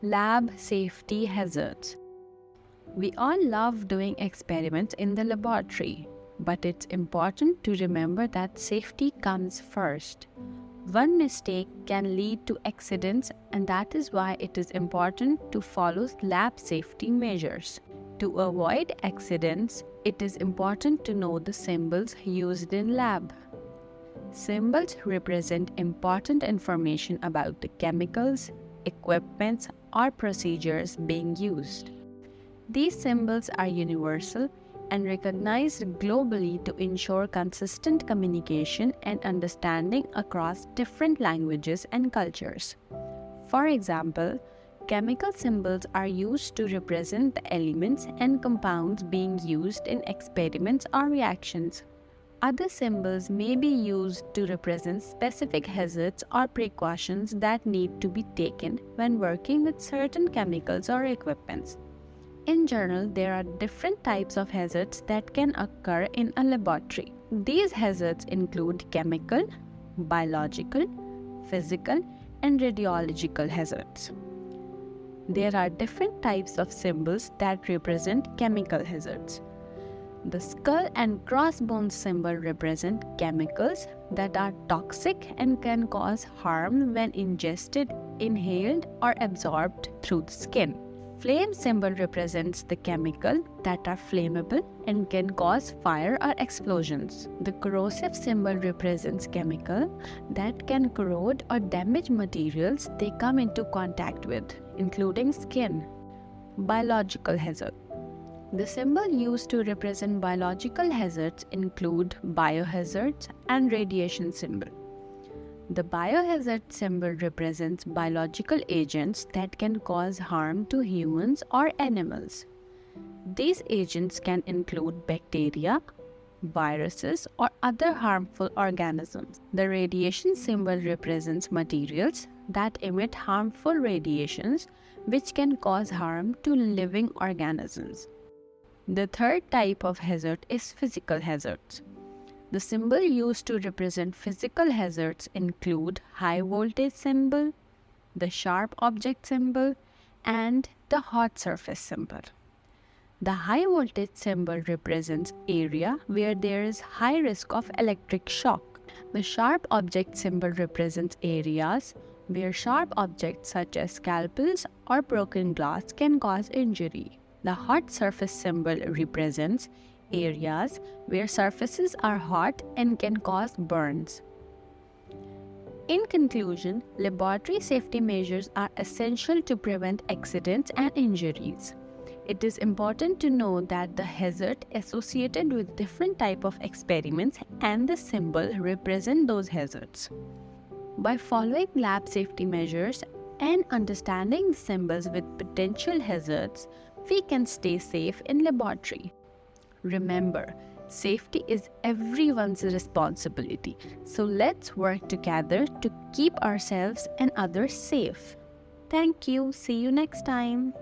Lab safety hazards. We all love doing experiments in the laboratory, but it's important to remember that safety comes first. One mistake can lead to accidents, and that is why it is important to follow lab safety measures. To avoid accidents, it is important to know the symbols used in lab. Symbols represent important information about the chemicals, equipments, or procedures being used. These symbols are universal and recognized globally to ensure consistent communication and understanding across different languages and cultures. For example, chemical symbols are used to represent the elements and compounds being used in experiments or reactions. Other symbols may be used to represent specific hazards or precautions that need to be taken when working with certain chemicals or equipments. In general, there are different types of hazards that can occur in a laboratory. These hazards include chemical, biological, physical, and radiological hazards. There are different types of symbols that represent chemical hazards. The skull and crossbones symbol represent chemicals that are toxic and can cause harm when ingested, inhaled, or absorbed through the skin. Flame symbol represents the chemical that are flammable and can cause fire or explosions. The corrosive symbol represents chemical that can corrode or damage materials they come into contact with, including skin. Biological hazard. The symbol used to represent biological hazards include biohazards and radiation symbol. The biohazard symbol represents biological agents that can cause harm to humans or animals. These agents can include bacteria, viruses, or other harmful organisms. The radiation symbol represents materials that emit harmful radiations which can cause harm to living organisms. The third type of hazard is physical hazards. The symbol used to represent physical hazards include high voltage symbol, the sharp object symbol, and the hot surface symbol. The high voltage symbol represents area where there is high risk of electric shock. The sharp object symbol represents areas where sharp objects such as scalpels or broken glass can cause injury. The hot surface symbol represents areas where surfaces are hot and can cause burns. In conclusion, laboratory safety measures are essential to prevent accidents and injuries. It is important to know that the hazard associated with different types of experiments and the symbol represent those hazards. By following lab safety measures and understanding the symbols with potential hazards, we can stay safe in laboratory. Remember, safety is everyone's responsibility, so let's work together to keep ourselves and others safe. Thank you. See you next time.